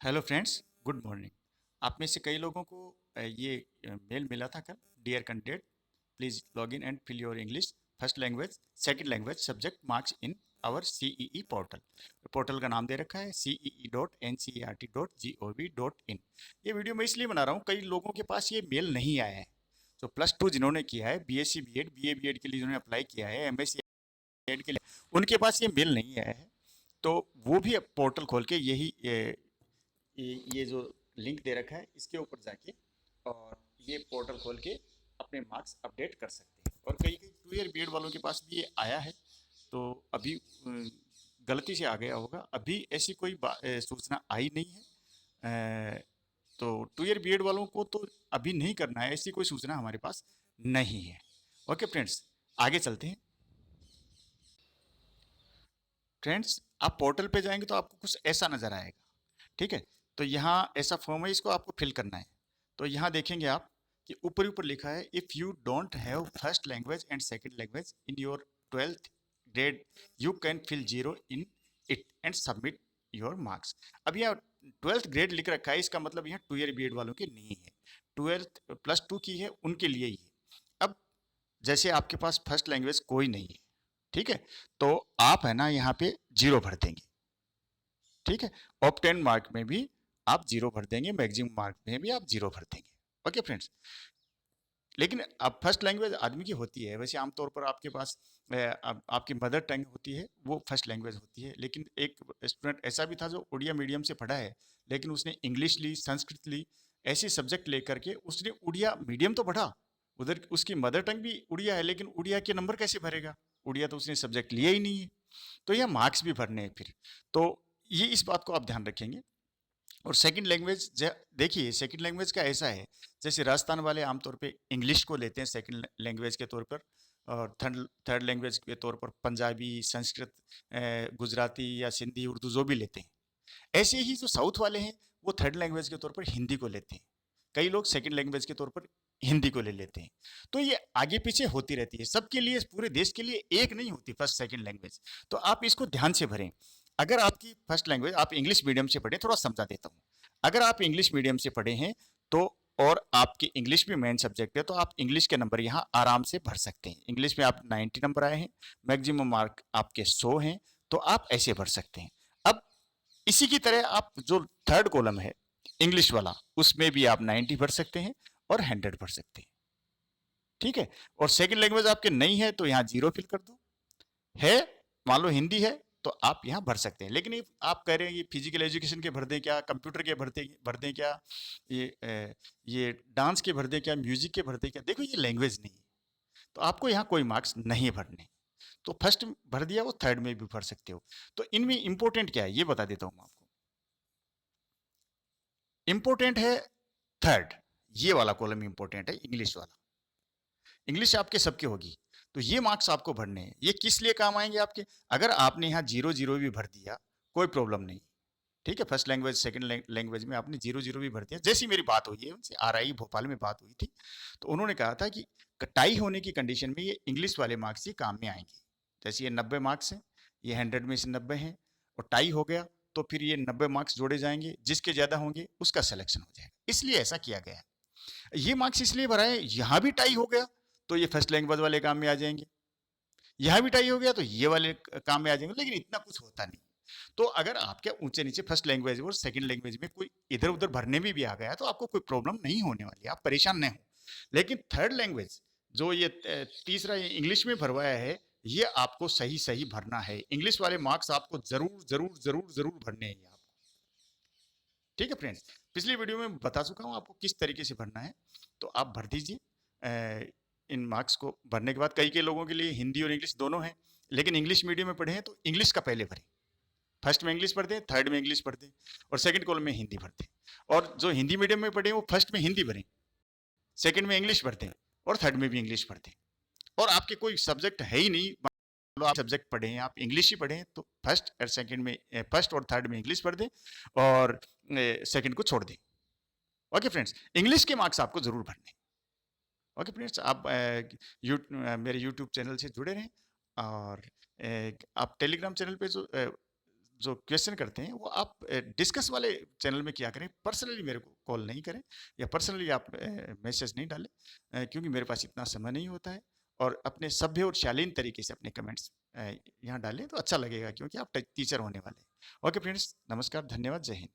Hello friends, good morning. आप में से कई लोगों को ये मेल मिला था कल। Dear candidate, please log in and fill your English first language second language subject marks in our CEE portal. Portal का नाम दे रखा है cee.ncert.gov.in। ये वीडियो मैं इसलिए बना रहा हूँ, कई लोगों के पास ये मेल नहीं आया है। जो प्लस 2 जिन्होंने किया है, बीएससी बीएड बीए बीएड के लिए जिन्होंने अप्लाई किया है, एमएससी बीएड के लिए, उनके पास ये मेल नहीं आया है। तो वो भी अब पोर्टल खोल के ये जो लिंक दे रखा है इसके ऊपर जाके और ये पोर्टल खोल के अपने मार्क्स अपडेट कर सकते हैं। और कई कई 2 ईयर बीएड वालों के पास भी ये आया है, तो अभी गलती से आ गया होगा। अभी ऐसी कोई सूचना आई नहीं है। तो 2 ईयर बीएड वालों को तो अभी नहीं करना है, ऐसी कोई सूचना हमारे पास नहीं है। ओके फ्रेंड्स, आगे चलते हैं। फ्रेंड्स, आप पोर्टल पे जाएंगे तो आपको कुछ ऐसा नज़र आएगा। ठीक है, तो यहाँ ऐसा फॉर्म है, इसको आपको फिल करना है। तो यहाँ देखेंगे आप कि ऊपर ऊपर लिखा है, if you don't have first language and second language in your 12th grade you can fill 0 in it and submit your marks. अब यहाँ 12th ग्रेड लिख रखा है, इसका मतलब यहाँ 2 ईयर बीएड वालों के नहीं है। 12th +2 की है, उनके लिए ही है। अब जैसे आपके पास फर्स्ट लैंग्वेज कोई नहीं है, ठीक है, तो आप है ना यहाँ पे 0 भर देंगे। ठीक है, ऑप्टेन मार्क में भी आप 0 भर देंगे, मैक्सिमम मार्क में भी आप 0 भर देंगे। ओके फ्रेंड्स, लेकिन अब फर्स्ट लैंग्वेज आदमी की होती है, वैसे आमतौर पर आपके पास आपकी मदर टंग होती है, वो फर्स्ट लैंग्वेज होती है। लेकिन एक स्टूडेंट ऐसा भी था जो उड़िया मीडियम से पढ़ा है, लेकिन उसने इंग्लिश ली, संस्कृत ली, ऐसे सब्जेक्ट लेकर के उसने उड़िया मीडियम तो पढ़ा, उधर उसकी मदर टंग भी उड़िया है, लेकिन उड़िया के नंबर कैसे भरेगा? उड़िया तो उसने सब्जेक्ट लिया ही नहीं है। तो यह मार्क्स भी भरने हैं फिर। तो ये इस बात को आप ध्यान रखेंगे। और सेकंड लैंग्वेज देखिए, सेकंड लैंग्वेज का ऐसा है, जैसे राजस्थान वाले आमतौर पे इंग्लिश को लेते हैं सेकंड लैंग्वेज के तौर पर, और थर्ड थर्ड लैंग्वेज के तौर पर पंजाबी, संस्कृत, गुजराती या सिंधी, उर्दू जो भी लेते हैं। ऐसे ही जो साउथ वाले हैं, वो थर्ड लैंग्वेज के तौर पर हिंदी को लेते हैं। कई लोग सेकंड लैंग्वेज के तौर पर हिंदी को ले लेते हैं। तो ये आगे पीछे होती रहती है, सबके लिए, पूरे देश के लिए एक नहीं होती फर्स्ट सेकंड लैंग्वेज। तो आप इसको ध्यान से भरें। अगर आपकी फर्स्ट लैंग्वेज, आप इंग्लिश मीडियम से पढ़े, थोड़ा समझा देता हूँ। अगर आप इंग्लिश मीडियम से पढ़े हैं तो, और आपकी इंग्लिश भी मेन सब्जेक्ट है, तो आप इंग्लिश के नंबर यहाँ आराम से भर सकते हैं। इंग्लिश में आप 90 नंबर आए हैं, मैक्सिमम मार्क आपके 100 हैं, तो आप ऐसे भर सकते हैं। अब इसी की तरह आप जो थर्ड कॉलम है इंग्लिश वाला, उसमें भी आप 90 भर सकते हैं और 100 भर सकते हैं। ठीक है, और सेकंड लैंग्वेज आपके नहीं है तो यहाँ 0 फिल कर दो। है, मान लो हिंदी है, तो आप यहाँ भर सकते हैं। लेकिन ये आप कह रहे हैं ये फिजिकल एजुकेशन के भर दें क्या, कंप्यूटर के भर दें क्या, ये डांस के भर दें क्या, म्यूजिक के भर दें क्या? देखो, ये लैंग्वेज नहीं है, तो आपको यहाँ कोई मार्क्स नहीं भरने। तो फर्स्ट भर दिया, वो थर्ड में भी भर सकते हो। तो इनमें इंपॉर्टेंट क्या है ये बता देता हूँ आपको। इंपॉर्टेंट है थर्ड, ये वाला कॉलम इंपॉर्टेंट है, इंग्लिश वाला। इंग्लिश आपके सबके होगी, तो ये मार्क्स आपको भरने हैं। ये किस लिए काम आएंगे आपके? अगर आपने यहाँ 0 0 भी भर दिया, कोई प्रॉब्लम नहीं। ठीक है, फर्स्ट लैंग्वेज सेकंड लैंग्वेज में आपने 0 0 भी भर दिया। जैसी मेरी बात हुई है उनसे, RI भोपाल में बात हुई थी, तो उन्होंने कहा था कि टाई होने की कंडीशन में ये इंग्लिश वाले मार्क्स ये काम में आएंगे। जैसे ये 90 मार्क्स हैं, ये 100 में से 90 हैं, और टाई हो गया तो फिर ये 90 मार्क्स जोड़े जाएंगे, जिसके ज्यादा होंगे उसका सिलेक्शन हो जाएगा। इसलिए ऐसा किया गया है। ये मार्क्स इसलिए भराए, यहाँ भी टाई हो गया तो ये फर्स्ट लैंग्वेज वाले काम में आ जाएंगे, यहाँ भी टाई हो गया तो ये वाले काम में आ जाएंगे। लेकिन इतना कुछ होता नहीं। तो अगर आपके ऊंचे नीचे फर्स्ट लैंग्वेज और सेकंड लैंग्वेज में कोई इधर उधर भरने में भी आ गया तो आपको कोई प्रॉब्लम नहीं होने वाली, आप परेशान नहीं हो। लेकिन थर्ड लैंग्वेज जो ये तीसरा ये इंग्लिश में भरवाया है, ये आपको सही सही भरना है। इंग्लिश वाले मार्क्स आपको जरूर जरूर जरूर जरूर भरने हैं आपको। ठीक है फ्रेंड्स, पिछली वीडियो में बता चुका हूँ आपको किस तरीके से भरना है, तो आप भर दीजिए। इन मार्क्स को भरने के बाद, कई लोगों के लिए हिंदी और इंग्लिश दोनों है, लेकिन इंग्लिश मीडियम में पढ़े हैं तो इंग्लिश का पहले भरें। फर्स्ट में इंग्लिश पढ़ते हैं, थर्ड में इंग्लिश पढ़ते हैं, और सेकंड कॉलम में हिंदी भरते हैं। और जो हिंदी मीडियम में पढ़े हैं वो फर्स्ट में हिंदी भरें, सेकंड में इंग्लिश पढ़ते हैं, और थर्ड में भी इंग्लिश पढ़ते हैं। और आपके कोई सब्जेक्ट है ही नहीं, लो आप सब्जेक्ट पढ़े हैं, आप इंग्लिश ही पढ़े हैं, तो फर्स्ट और सेकंड में, फर्स्ट और थर्ड में इंग्लिश पढ़ दें और सेकंड को छोड़ दें। ओके फ्रेंड्स, इंग्लिश के मार्क्स आपको जरूर भरने। ओके फ्रेंड्स, आप मेरे यूट्यूब चैनल से जुड़े रहें, और आप टेलीग्राम चैनल पे जो जो क्वेश्चन करते हैं वो आप डिस्कस वाले चैनल में किया करें, पर्सनली मेरे को कॉल नहीं करें या पर्सनली आप मैसेज नहीं डालें, क्योंकि मेरे पास इतना समय नहीं होता है। और अपने सभ्य और शालीन तरीके से अपने कमेंट्स यहाँ डालें तो अच्छा लगेगा, क्योंकि आप टीचर होने वाले हैं। ओके फ्रेंड्स, नमस्कार, धन्यवाद, जय हिंद।